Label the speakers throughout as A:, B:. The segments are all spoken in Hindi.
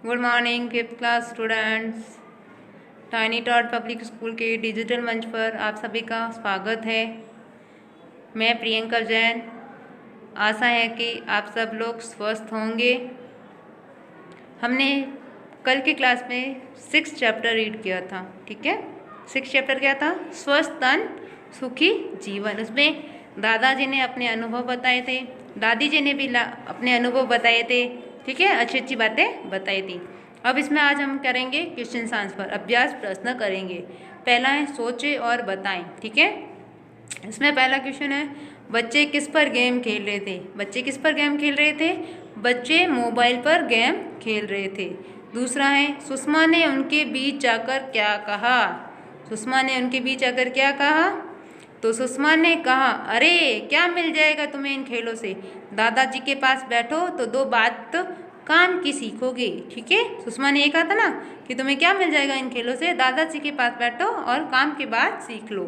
A: Good morning fifth class students. Tiny taught public school के डिजिटल मंच पर आप सभी का स्वागत है। मैं प्रियंका जैन। आशा है कि आप सब लोग स्वस्थ होंगे। हमने कल की क्लास में 6 चैप्टर रीड किया था, ठीक है। 6 चैप्टर क्या था? स्वस्थ तन सुखी जीवन। उसमें दादाजी ने अपने अनुभव बताए थे, दादी जी ने भी अपने अनुभव बताए थे, ठीक है। अच्छी अच्छी बातें बताई थी। अब इसमें आज हम करेंगे क्वेश्चन आंसर, अभ्यास प्रश्न करेंगे। पहला है सोचें और बताएं, ठीक है। इसमें पहला क्वेश्चन है, बच्चे किस पर गेम खेल रहे थे? बच्चे किस पर गेम खेल रहे थे? बच्चे मोबाइल पर गेम खेल रहे थे। दूसरा है, सुषमा ने उनके बीच जाकर क्या कहा? सुषमा ने उनके बीच जाकर क्या कहा? तो सुषमा ने कहा, अरे क्या मिल जाएगा तुम्हें इन खेलों से? दादाजी के पास बैठो तो 2 बात काम की सीखोगे, ठीक है। सुषमा ने ये कहा था ना कि तुम्हें क्या मिल जाएगा इन खेलों से? दादाजी के पास बैठो और काम की बात सीख लो।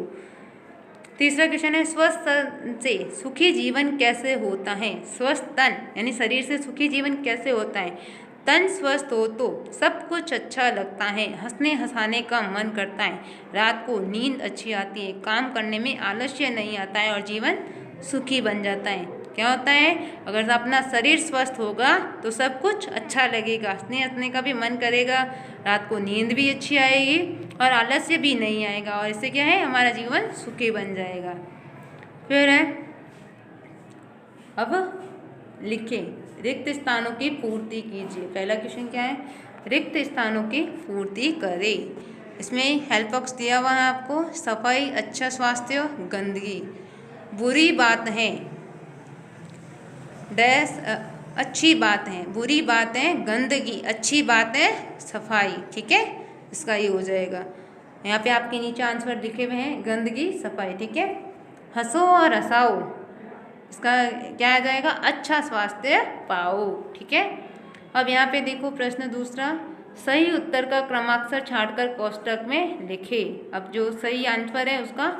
A: तीसरा क्वेश्चन है, स्वस्थ तन से सुखी जीवन कैसे होता है? स्वस्थ तन यानी शरीर से सुखी जीवन कैसे होता है? तन स्वस्थ हो तो सब कुछ अच्छा लगता है, हंसने हंसाने का मन करता है, रात को नींद अच्छी आती है, काम करने में आलस्य नहीं आता है और जीवन सुखी बन जाता है। क्या होता है? अगर अपना शरीर स्वस्थ होगा तो सब कुछ अच्छा लगेगा, हंसने हंसने का भी मन करेगा, रात को नींद भी अच्छी आएगी और आलस्य भी नहीं आएगा, और इससे क्या है, हमारा जीवन सुखी बन जाएगा। फिर है, अब लिखें, रिक्त स्थानों की पूर्ति कीजिए। पहला क्वेश्चन क्या है? रिक्त स्थानों की पूर्ति करें। इसमें हेल्प बॉक्स दिया हुआ है आपको। सफाई, अच्छा स्वास्थ्य, गंदगी। बुरी बात है डैश अच्छी बात है, बुरी बात है गंदगी, अच्छी बात है सफाई, ठीक है। इसका ये हो जाएगा। यहाँ पे आपके नीचे आंसर लिखे हुए हैं, गंदगी सफाई, ठीक है। हंसो और हंसाओ, इसका क्या आ जाएगा? अच्छा स्वास्थ्य पाओ, ठीक है। अब यहाँ पे देखो प्रश्न दूसरा, सही उत्तर का क्रमाक्षर छांटकर कोष्टक में लिखे। अब जो सही आंसर है उसका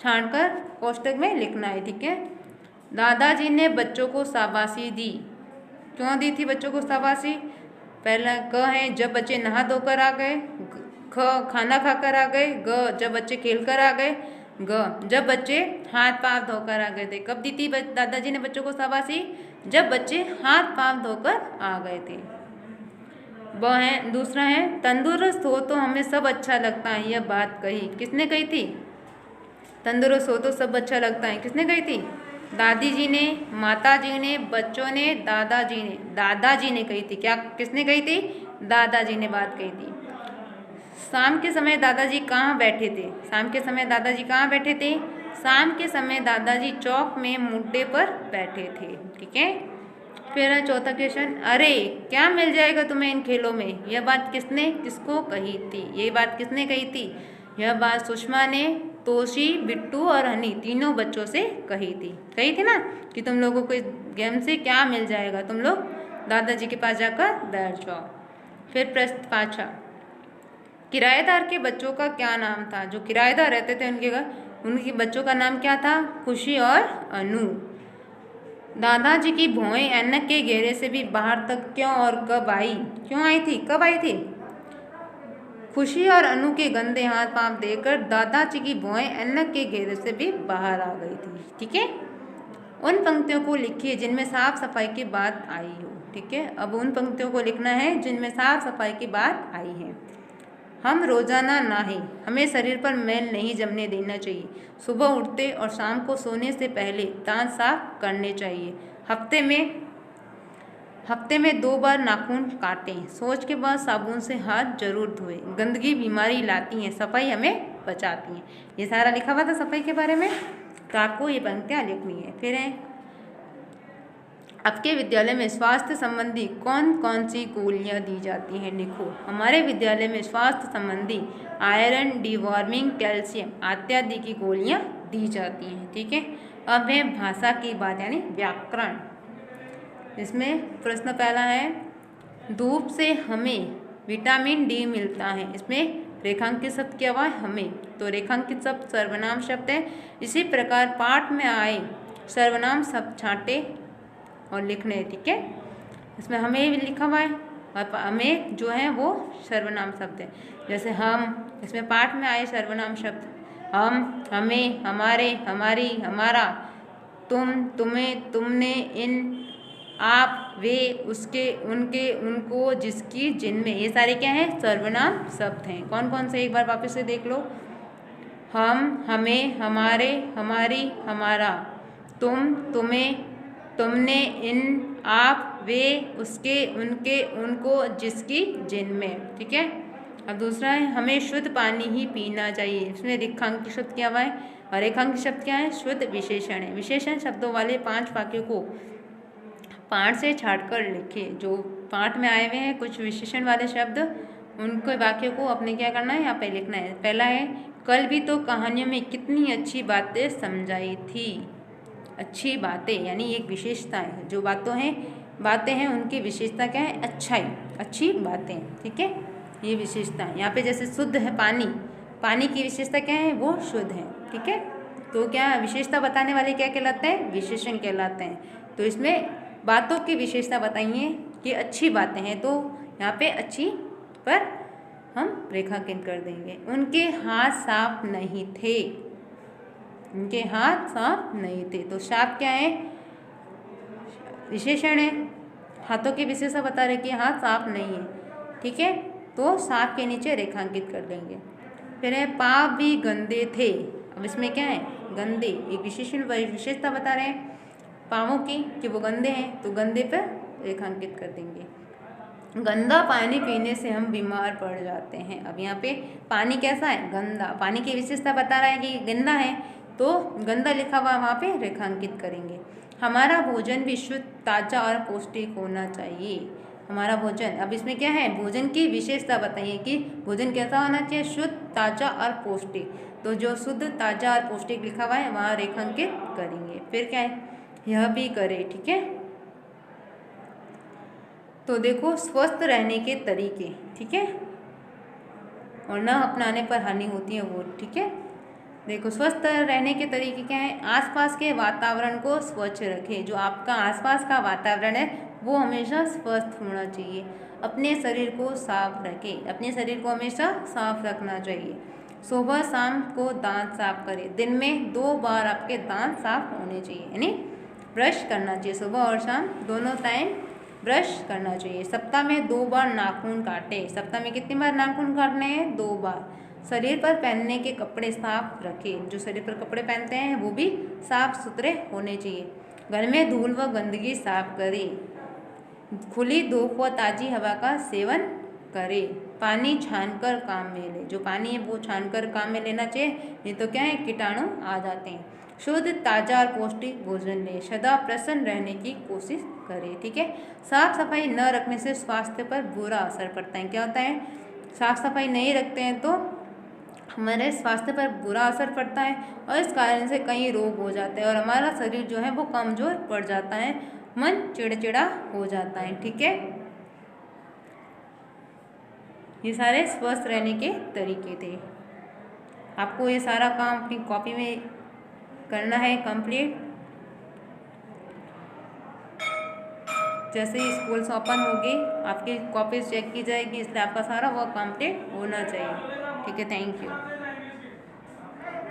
A: छांटकर कोष्टक में लिखना है, ठीक है। दादाजी ने बच्चों को शाबाशी दी। क्यों दी थी बच्चों को शाबाशी? पहला क है, जब बच्चे नहा धोकर आ गए। ख, खाना खाकर आ गए। ग, जब बच्चे खेल कर आ गए। ग, जब बच्चे हाथ पाँव धोकर आ गए थे। कब दी थी दादाजी ने बच्चों को शाबाशी? जब बच्चे हाथ पाँव धोकर आ गए थे। ब है, दूसरा है, तंदुरुस्त हो तो हमें सब अच्छा लगता है। यह बात कही, किसने कही थी? तंदुरुस्त हो तो सब अच्छा लगता है, किसने कही थी? दादी जी ने, माता जी ने, बच्चों ने, दादाजी ने। दादाजी ने कही थी। क्या, किसने कही थी? दादाजी ने बात कही थी। शाम के समय दादाजी कहाँ बैठे थे? शाम के समय दादाजी कहाँ बैठे थे? शाम के समय दादाजी चौक में मुड्डे पर बैठे थे, ठीक है। फिर है चौथा क्वेश्चन, अरे क्या मिल जाएगा तुम्हें इन खेलों में? यह बात किसने किसको कही थी? ये बात किसने कही थी? यह बात सुषमा ने तोशी, बिट्टू और हनी तीनों बच्चों से कही थी ना कि तुम लोगों को इस गेम से क्या मिल जाएगा, तुम लोग दादाजी के पास जाकर बैठ जाओ। फिर प्रश्न 5, किराएदार के बच्चों का क्या नाम था? जो किराएदार रहते थे उनके घर, उनके बच्चों का नाम क्या था? खुशी और अनु। दादाजी की भौएं ऐनक के घेरे से भी बाहर तक क्यों और कब आई? क्यों आई थी, कब आई थी? खुशी और अनु के गंदे हाथ पांव देकर दादाजी की भौएं ऐनक के घेरे से भी बाहर आ गई थी, ठीक है। उन पंक्तियों को लिखिए जिनमें साफ सफाई की बात आई हो, ठीक है। अब उन पंक्तियों को लिखना है जिनमें साफ सफाई की बात आई है। हम रोजाना नहाएं, हमें शरीर पर मैल नहीं जमने देना चाहिए। सुबह उठते और शाम को सोने से पहले दांत साफ करने चाहिए। हफ्ते में 2 बार नाखून काटें। शौच के बाद साबुन से हाथ जरूर धोएं। गंदगी बीमारी लाती है, सफाई हमें बचाती है। ये सारा लिखा हुआ था सफाई के बारे में, तो आपको ये पंक्तियाँ लिखनी है। फिर है, आपके विद्यालय में स्वास्थ्य संबंधी कौन कौन सी गोलियां दी जाती हैं? लिखो। हमारे विद्यालय में स्वास्थ्य संबंधी आयरन, डिवॉर्मिंग, कैल्शियम इत्यादि की गोलियां दी जाती हैं, ठीक है। अब है भाषा की बात यानी व्याकरण। इसमें प्रश्न पहला है, धूप से हमें विटामिन डी मिलता है। इसमें रेखांकित शब्द क्या हुआ? हमें, तो रेखांकित शब्द सर्वनाम शब्द है। इसी प्रकार पाठ में आए सर्वनाम शब्द छांटे और लिखने, ठीक है। इसमें हमें भी लिखा हुआ है, और हमें जो है वो सर्वनाम शब्द है। जैसे हम, इसमें पाठ में आए सर्वनाम शब्द हम, हमें, हमारे, हमारी, हमारा, तुम, तुम्हें, तुमने, इन, आप, वे, उसके, उनके, उनको, जिसकी, जिनमें, ये सारे क्या हैं? सर्वनाम शब्द हैं। कौन कौन से एक बार वापस से देख लो। हम, हमें, हमारे, हमारी, हमारा, तुम, तुम्हें, तुमने, इन, आप, वे, उसके, उनके, उनको, जिसकी, जिनमें। ठीक है। अब दूसरा है हमें शुद्ध पानी ही पीना चाहिए। इसमें रेखांकित शब्द क्या हुआ है और रेखांकित शब्द क्या है? शुद्ध विशेषण है। विशेषण शब्दों वाले 5 वाक्यों को पाठ से छाटकर लिखे। जो पाठ में आए हुए हैं कुछ विशेषण वाले शब्द, उनके वाक्यों को अपने क्या करना है? यहाँ पे लिखना है। पहला है कल भी तो कहानियों में कितनी अच्छी बातें समझाई थी। अच्छी बातें यानी एक विशेषता है। जो बातें हैं उनकी विशेषता क्या है? अच्छाई, अच्छी बातें। ठीक है, ये विशेषता है। यहाँ पे जैसे शुद्ध है पानी, पानी की विशेषता क्या है? वो शुद्ध है। ठीक है, तो क्या विशेषता बताने वाले क्या कहलाते हैं? विशेषण कहलाते हैं। तो इसमें बातों की विशेषता बताइए कि अच्छी बातें हैं, तो यहाँ पे अच्छी पर हम रेखांकित कर देंगे। उनके हाथ साफ नहीं थे, उनके हाथ साफ नहीं थे। तो साफ क्या है? विशेषण है। हाथों की विशेषता बता रहे कि हाथ साफ नहीं है। ठीक है, तो साफ के नीचे रेखांकित कर देंगे। फिर है पाँव भी गंदे थे। अब इसमें क्या है? गंदे, एक विशेषण विशेषता बता रहे हैं पाँवों की कि वो गंदे हैं, तो गंदे पर रेखांकित कर देंगे। गंदा पानी पीने से हम बीमार पड़ जाते हैं। अब यहाँ पे पानी कैसा है? गंदा। पानी की विशेषता बता रहा है कि गंदा है, तो गंदा लिखा हुआ वहाँ पे रेखांकित करेंगे। हमारा भोजन भी शुद्ध, ताज़ा और पौष्टिक होना चाहिए। हमारा भोजन, अब इसमें क्या है? भोजन की विशेषता बताइए कि भोजन कैसा होना चाहिए? शुद्ध, ताज़ा और पौष्टिक। तो जो शुद्ध, ताज़ा और पौष्टिक लिखा हुआ है वहाँ रेखांकित करेंगे। फिर क्या है? यह भी करे। ठीक है, तो देखो स्वस्थ रहने के तरीके। ठीक है, और न अपनाने पर हानि होती है वो। ठीक है, देखो स्वस्थ रहने के तरीके क्या है? आसपास के वातावरण को स्वच्छ रखें। जो आपका आसपास का वातावरण है वो हमेशा स्वस्थ होना चाहिए। अपने शरीर को साफ रखें, अपने शरीर को हमेशा साफ रखना चाहिए। सुबह शाम को दांत साफ करें। दिन में 2 बार आपके दांत साफ होने चाहिए, यानी ब्रश करना चाहिए। सुबह और शाम दोनों टाइम ब्रश करना चाहिए। सप्ताह में 2 बार नाखून काटें। सप्ताह में कितनी बार नाखून काटने हैं? 2 बार। शरीर पर पहनने के कपड़े साफ रखें। जो शरीर पर कपड़े पहनते हैं वो भी साफ सुथरे होने चाहिए। घर में धूल व गंदगी साफ करें। खुली धूप व ताज़ी हवा का सेवन करें। पानी छानकर काम में लें। जो पानी है वो छानकर काम में लेना चाहिए, नहीं तो क्या है? कीटाणु आ जाते हैं। शुद्ध, ताज़ा और पौष्टिक भोजन लें। सदा प्रसन्न रहने की कोशिश करें। ठीक है, साफ सफाई न रखने से स्वास्थ्य पर बुरा असर पड़ता है। क्या होता है? साफ सफाई नहीं रखते हैं तो हमारे स्वास्थ्य पर बुरा असर पड़ता है और इस कारण से कई रोग हो जाते हैं और हमारा शरीर जो है वो कमज़ोर पड़ जाता है, मन चिड़चिड़ा हो जाता है। ठीक है, ये सारे स्वस्थ रहने के तरीके थे। आपको ये सारा काम अपनी कॉपी में करना है कंप्लीट। जैसे ही स्कूल ओपन होगी आपकी कॉपीज चेक की जाएगी, इसलिए आपका सारा वर्क कंप्लीट होना चाहिए। ठीक है, थैंक यू।